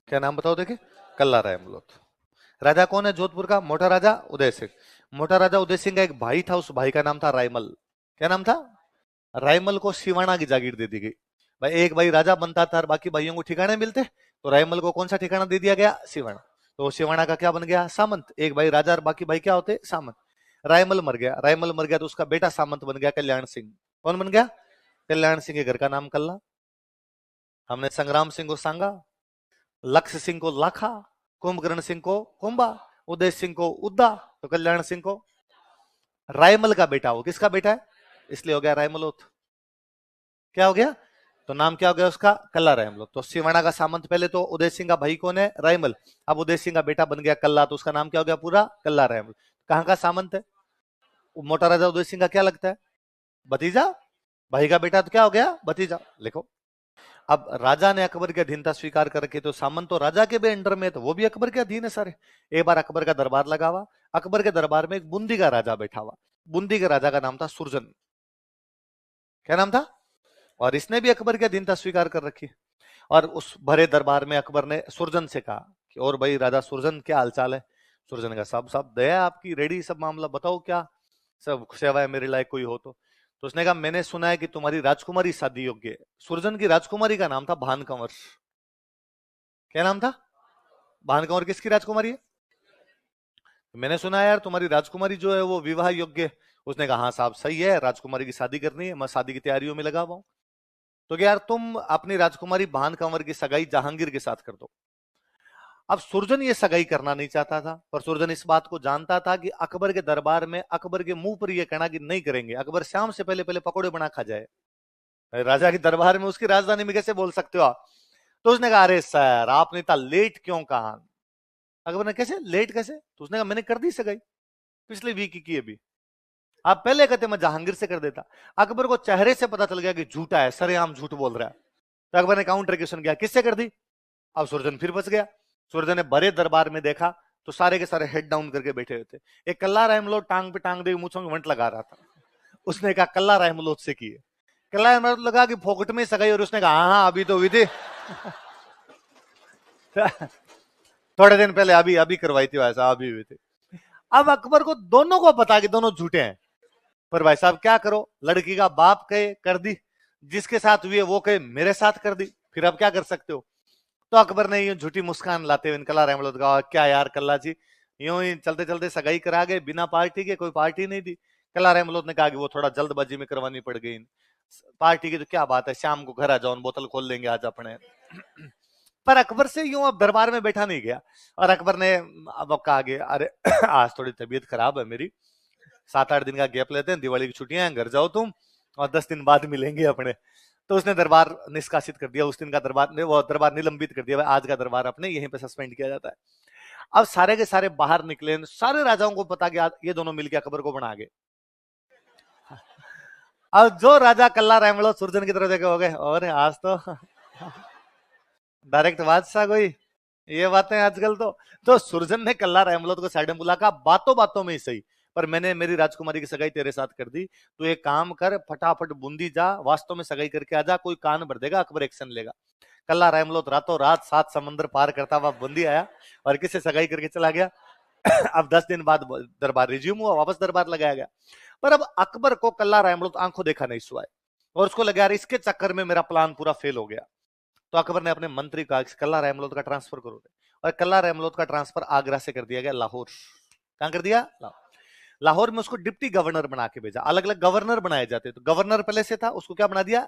क्या नाम बताओ देखे? कल्ला रायमलोट। राजा कौन है जोधपुर का? मोटा राजा उदय सिंह। मोटा राजा उदय सिंह का एक भाई था, उस भाई का नाम था रायमल। क्या नाम था? रायमल को सिवाना की जागीर दे दी गई। भाई एक भाई राजा बनता था और बाकी भाइयों को ठिकाने मिलते, तो रायमल को कौन सा ठिकाना दे दिया गया? सिवाना। तो सिवाना का क्या बन गया? सामंत। एक भाई राजा और बाकी भाई क्या होते? सामंत। रायमल मर गया, रायमल मर गया तो उसका बेटा सामंत बन गया कल्याण सिंह। कौन बन गया? कल्याण सिंह के घर का नाम कल्ला। हमने संग्राम सिंह को सांगा, लक्ष्य सिंह को लाखा, कुंभकर्ण सिंह को कुंभा, उदय सिंह को उद्दा, तो कल्याण सिंह को रायमल का बेटा। हो किसका बेटा है? इसलिए हो गया रायमलोथ। क्या हो गया? तो नाम क्या हो गया उसका? कल्ला रायमलोथ। तो सिवाना का सामंत पहले तो उदय सिंह का भाई कौन है? रायमल। अब उदय सिंह का बेटा बन गया कल्ला, तो उसका नाम क्या हो गया पूरा? कल्ला रायमल। कहां का सामंत है? मोटा राजा उदय सिंह का क्या लगता है? भतीजा। भाई का बेटा तो क्या हो गया? भतीजा। लिखो। अब राजा ने अकबर की अधीनता स्वीकार करके, तो सामंत तो राजा के भी अंडर में, तो वो भी अकबर के अधीन है सारे। एक बार अकबर का दरबार लगा हुआ। अकबर के दरबार में एक बूंदी का राजा बैठा हुआ। बूंदी के राजा का नाम था सुरजन। क्या नाम था? और इसने भी अकबर की अधीनता स्वीकार कर रखी। और उस भरे दरबार में अकबर ने सुरजन से कहा कि और भाई राजा सुरजन, क्या हालचाल है? सुरजन का सब सब दया आपकी, रेडी सब मामला बताओ, क्या सब सेवा है मेरे लायक कोई हो तो उसने कहा मैंने सुना है कि तुम्हारी राजकुमारी शादी योग्य है। सुरजन की राजकुमारी का नाम था भानकंवर। क्या नाम था? भानकंवर किसकी राजकुमारी है? मैंने सुना है यार तुम्हारी राजकुमारी जो है वो विवाह योग्य है। उसने कहा हाँ साहब सही है, राजकुमारी की शादी करनी है, मैं शादी की तैयारियों में लगा हुआ हूं। तो क्या यार तुम अपनी राजकुमारी भानकंवर की सगाई जहांगीर के साथ कर दो। अब सुरजन ये सगाई करना नहीं चाहता था, पर सुरजन इस बात को जानता था कि अकबर के दरबार में अकबर के मुंह पर यह कहना कि नहीं करेंगे, अकबर शाम से पहले पहले पकौड़े बना खा जाए। राजा के दरबार में उसकी राजधानी में कैसे बोल सकते हो आप? तो उसने कहा अरे सर आपने इतना लेट क्यों कहा? अकबर ने कैसे लेट कैसे? तो उसने कहा मैंने कर दी सगाई पिछले वीक की अभी। आप पहले कहते मैं जहांगीर से कर देता। अकबर को चेहरे से पता चल गया कि झूठा है, सरेआम झूठ बोल रहा है। तो अकबर ने काउंटर क्वेश्चन किया किससे कर दी? अब सुरजन फिर बच गया। सुरजन ने बड़े दरबार में देखा तो सारे के सारे हेड डाउन करके बैठे हुए थे। एक कल्ला रहमलोट टांग पे टांग दे मूछों में वंट लगा रहा था। उसने कहा कल्ला रहमलोट से की है। कल्ला रहमलोट लगा कि फोकट में सगाई, और उसने कहा हाँ हाँ अभी तो हुई थी। थोड़े दिन पहले अभी अभी करवाई थी, वैसा अभी हुई थी। अब अकबर को दोनों को पता कि दोनों झूठे हैं, पर भाई साहब क्या करो, लड़की का बाप कहे कर दी, जिसके साथ हुई है वो कहे मेरे साथ कर दी, फिर अब क्या कर सकते हो? तो अकबर ने यूं झूठी मुस्कान लाते हुए कल्ला रहमत कहा क्या यार कल्ला जी, यूं ही चलते चलते सगाई करा गए बिना पार्टी के, कोई पार्टी नहीं दी। कल्ला रहमत ने कहा कि वो थोड़ा जल्दबाजी में करवानी पड़ गई, पार्टी की तो क्या बात है, शाम को घर आ जाओ बोतल खोल लेंगे आज अपने। पर अकबर से यूं अब दरबार में बैठा नहीं गया। और अकबर ने अब कहा गया अरे आज थोड़ी तबीयत खराब है मेरी, 7-8 दिन का गैप लेते हैं, दिवाली की छुट्टियां हैं, घर जाओ तुम और 10 दिन बाद मिलेंगे अपने। तो उसने दरबार निष्कासित कर दिया, उस दिन का दरबार ने वो दरबार निलंबित कर दिया, आज का दरबार अपने यहीं पे सस्पेंड किया जाता है। अब सारे के सारे बाहर निकले, सारे राजाओं को पता कि ये दोनों मिलकर अकबर को बना गए। अब जो राजा कल्ला रहमलो सुरजन की तरफ देखे हो गए और आज तो डायरेक्ट बादशाह कोई, ये बातें आजकल तो सुरजन ने कल्ला रहमलोत को साइड में बुला, कहा बातों बातों में ही सही, पर मैंने मेरी राजकुमारी की सगाई तेरे साथ कर दी, तो एक काम कर फटाफट बूंदी जा, वास्तव में सगाई करके आजा, कोई कान भर देगा अकबर एक्शन लेगा। कल्ला रहमलोत रातों रात 7 समंदर पार करता हुआ बूंदी आया और किससे सगाई करके चला गया। अब 10 दिन बाद दरबार रिज्यूम हुआ, वापस दरबार लगाया गया। पर अब अकबर को कल्ला रहमलोत आंखों देखा नहीं सुआ, और उसको लगा यार इसके चक्कर में मेरा प्लान पूरा फेल हो गया। तो अकबर ने अपने मंत्री का कल्ला रहमलोत का ट्रांसफर करो, और कल्ला रहमलोत का ट्रांसफर आगरा से कर दिया गया लाहौर। कहां कर दिया? लाहौर में उसको डिप्टी गवर्नर बना के भेजा। अलग अलग गवर्नर बनाए जाते, तो गवर्नर पहले से था, उसको क्या बना दिया?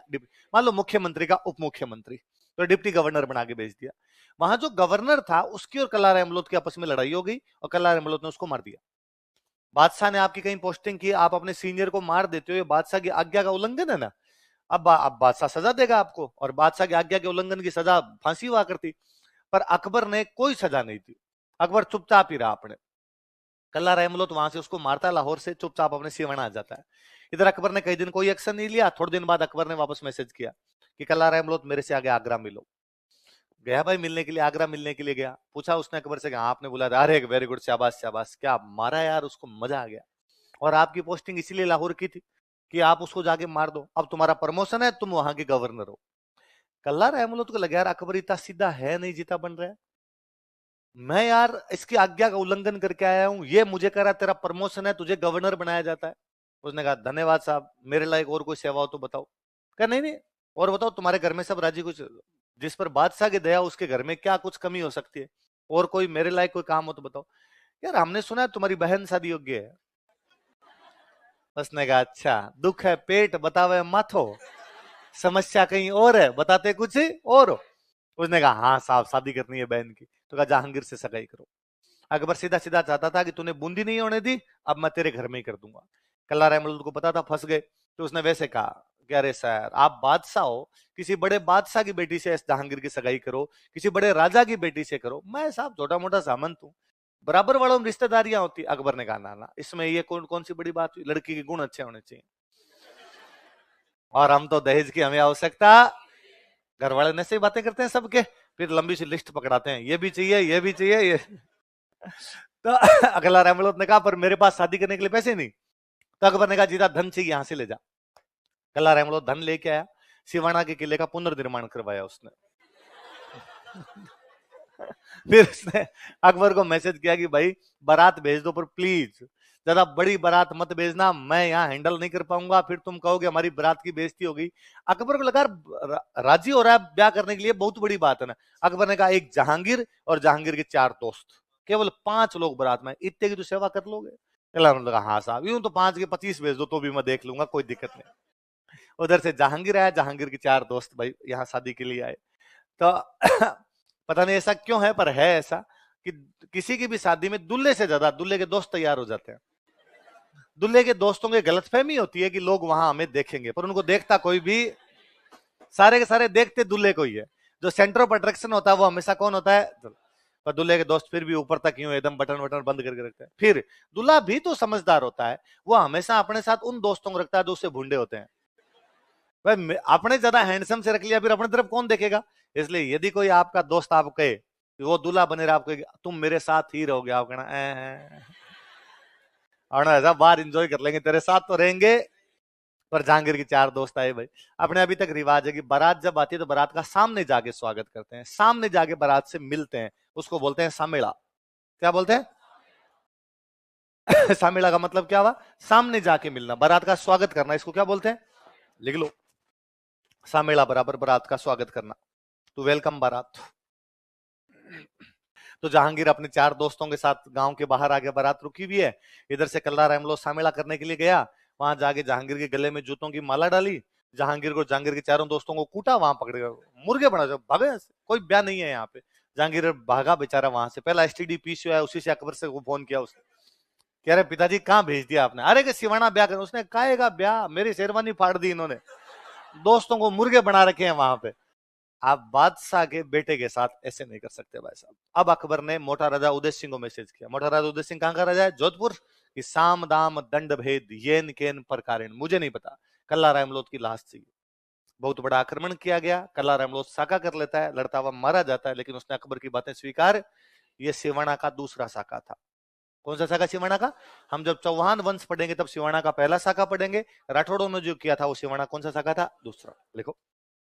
मान लो मुख्यमंत्री का उप मुख्यमंत्री, तो डिप्टी गवर्नर बना के भेज दिया। वहां जो गवर्नर था उसकी और कल्ला रहमलोत की आपस में लड़ाई हो गई और कल्ला रहमलोत ने उसको मार दिया। बादशाह ने आपकी कहीं पोस्टिंग की, आप अपने सीनियर को मार देते हो, ये बादशाह की आज्ञा का उल्लंघन है ना। अब बादशाह सजा देगा आपको, और बादशाह की आज्ञा के उल्लंघन की सजा फांसी हुआ करती। पर अकबर ने कोई सजा नहीं दी, अकबर चुपचाप ही रहा अपने। कल्ला रहमलोत वहां से उसको मारता, लाहौर से चुपचाप अपने सिवाना आ जाता है। इधर अकबर ने कई दिन कोई एक्शन नहीं लिया। थोड़े दिन बाद अकबर ने वापस मैसेज किया कि कल्ला रहमलोत मेरे से आगे आगरा मिलो। गया भाई मिलने के लिए, आगरा मिलने के लिए गया, पूछा उसने अकबर से, आपने बोला अरे वेरी गुड, शाबाश शाबाश, क्या मारा यार उसको, मजा आ गया। और आपकी पोस्टिंग इसीलिए लाहौर की थी कि आप उसको जाके मार दो, अब तुम्हारा प्रमोशन है, तुम वहां के गवर्नर हो। कल्ला रहमलोत को लगा यार अकबर इतना सीधा है नहीं, जीता बन रहा है, मैं यार इसकी आज्ञा का उल्लंघन करके आया हूं, ये मुझे कह रहा तेरा प्रमोशन है, तुझे गवर्नर बनाया जाता है। उसने कहा धन्यवाद साहब, मेरे लायक और कोई सेवा हो तो बताओ। कहा नहीं नहीं, और बताओ तुम्हारे घर में सब राजी, कुछ जिस पर बादशाह की दया उसके घर में क्या कुछ कमी हो सकती है, और कोई मेरे लायक कोई काम हो तो बताओ। यार हमने सुना है तुम्हारी बहन शादी योग्य है। उसने कहा अच्छा, दुख है पेट बतावे माथो, समस्या कहीं और है बताते कुछ और हो। उसने कहा हाँ साहब शादी करनी है बहन की। तो कहा जहांगीर से सगाई करो। अकबर सीधा सीधा चाहता था कि तूने बूंदी नहीं होने दी, अब मैं तेरे घर में ही कर दूंगा। कल्ला रहमल को पता था फंस गए, तो उसने वैसे कहा कि अरे सर आप बादशाह हो, किसी बड़े बादशाह की बेटी से जहांगीर की सगाई करो, किसी बड़े राजा की बेटी से करो, मैं साहब छोटा मोटा सामंत हूँ, बराबर वालों में रिश्तेदारियां होती। अकबर ने कहा ना ना, इसमें ये कौन कौन सी बड़ी बात हुई, लड़की के गुण अच्छे होने चाहिए, और हम तो दहेज की हमें आवश्यकता। घर वाले ने से बातें करते हैं सबके, फिर लंबी सी लिस्ट पकड़ाते हैं, ये भी चाहिए ये भी चाहिए ये। तो अगला रहमत ने कहा पर मेरे पास शादी करने के लिए पैसे नहीं। तो अकबर ने कहा जीता धन चाहिए यहां से ले जा। कल्ला रहमत धन लेके आया, सिवाना के किले का पुनर्निर्माण करवाया उसने। फिर उसने अकबर को मैसेज किया कि भाई बारात भेज दो, पर प्लीज ज्यादा बड़ी बारात मत भेजना, मैं यहाँ हैंडल नहीं कर पाऊंगा, फिर तुम कहोगे हमारी बारात की बेइज्जती हो गई। अकबर को लगा राजी हो रहा है ब्याह करने के लिए, बहुत बड़ी बात है ना। अकबर ने कहा एक जहांगीर और जहांगीर के 4 दोस्त, केवल 5 लोग बारात में, इतने की तो सेवा कर लोगे। लगा हाँ साहब, यूं तो 5 के 25 भेज दो तो भी मैं देख लूंगा, कोई दिक्कत नहीं। उधर से जहांगीर आया, जहांगीर के 4 दोस्त भाई यहाँ शादी के लिए आए। तो पता नहीं ऐसा क्यों है, पर है ऐसा कि किसी की भी शादी में दूल्हे से ज्यादा दूल्हे के दोस्त तैयार हो जाते हैं। दूल्हे के दोस्तों की गलतफहमी होती है कि लोग वहां हमें देखेंगे, पर उनको देखता कोई भी, सारे के सारे देखते दूल्हे को ही है। जो सेंटर ऑफ अट्रैक्शन होता है वो हमेशा कौन होता है, पर दूल्हे के दोस्त फिर भी ऊपर तक यूं एकदम बटन बटन बंद करके रखते हैं। फिर दूल्हा भी तो समझदार होता है, वो हमेशा अपने साथ उन दोस्तों को रखता है जो उससे भूंडे होते हैं। भाई अपने ज्यादा हैंडसम से रख लिया, फिर अपनी तरफ कौन देखेगा। इसलिए यदि कोई आपका दोस्त आपको कहे, वो दूल्हा बने रहा, आपको तुम मेरे साथ ही रहोगे, आप कहना और ऐसा बाहर एंजॉय कर लेंगे, तेरे साथ तो रहेंगे। पर जहांगीर के 4 दोस्त आए भाई। अपने अभी तक रिवाज है कि बारात जब आती है तो बारात का सामने जाके स्वागत करते हैं, सामने जाके बारात से मिलते हैं, उसको बोलते हैं सामेड़ा। क्या बोलते हैं? सामेड़ा का मतलब क्या हुआ? सामने जाके मिलना, बारात का स्वागत करना, इसको क्या बोलते हैं? लिख लो, सामेड़ा बराबर बारात का स्वागत करना, तो वेलकम बारात। तो जहांगीर अपने 4 दोस्तों के साथ गांव के बाहर आके बारात रुकी हुई है। इधर से कल्ला रहमलो सामेला करने के लिए गया, वहां जाके जहांगीर के गले में जूतों की माला डाली, जहांगीर को जहांगीर के 4 दोस्तों को कूटा, वहां पकड़ गया, मुर्गे बना जो भागे, कोई ब्याह नहीं है यहाँ पे। जहांगीर भागा बेचारा वहां से, पहला एसटीडी पीसीओ है, उसी से अकबर से फोन किया उसने, कह रहे पिताजी कहाँ भेज दिया आपने? अरे कि सिवाना ब्याह कर। उसने काहेगा ब्याह, मेरी शेरवानी फाड़ दी इन्होंने, दोस्तों को मुर्गे बना रखे हैं वहां पे। आप बादशाह के बेटे के साथ ऐसे नहीं कर सकते भाई साहब। अब अकबर ने मोटा राजा उदय सिंह को मैसेज किया। मोटा राजा उदय सिंह कहां का राजा है? जोधपुर। कि साम दाम दंड भेद येन केन प्रकारेण, मुझे नहीं पता, कल्ला रामलोत की लाश चाहिए। बहुत बड़ा आक्रमण किया गया, कल्ला रामलोत साका कर लेता है, लड़ता हुआ मारा जाता है, लेकिन उसने अकबर की बातें स्वीकार। ये सिवाना का दूसरा साका था। कौन सा साका सिवाना का? हम जब चौहान वंश पढ़ेंगे तब सिवाना का पहला साका पढ़ेंगे। राठौड़ों ने जो किया था वो सिवाना कौन सा साका था? दूसरा। लिखो।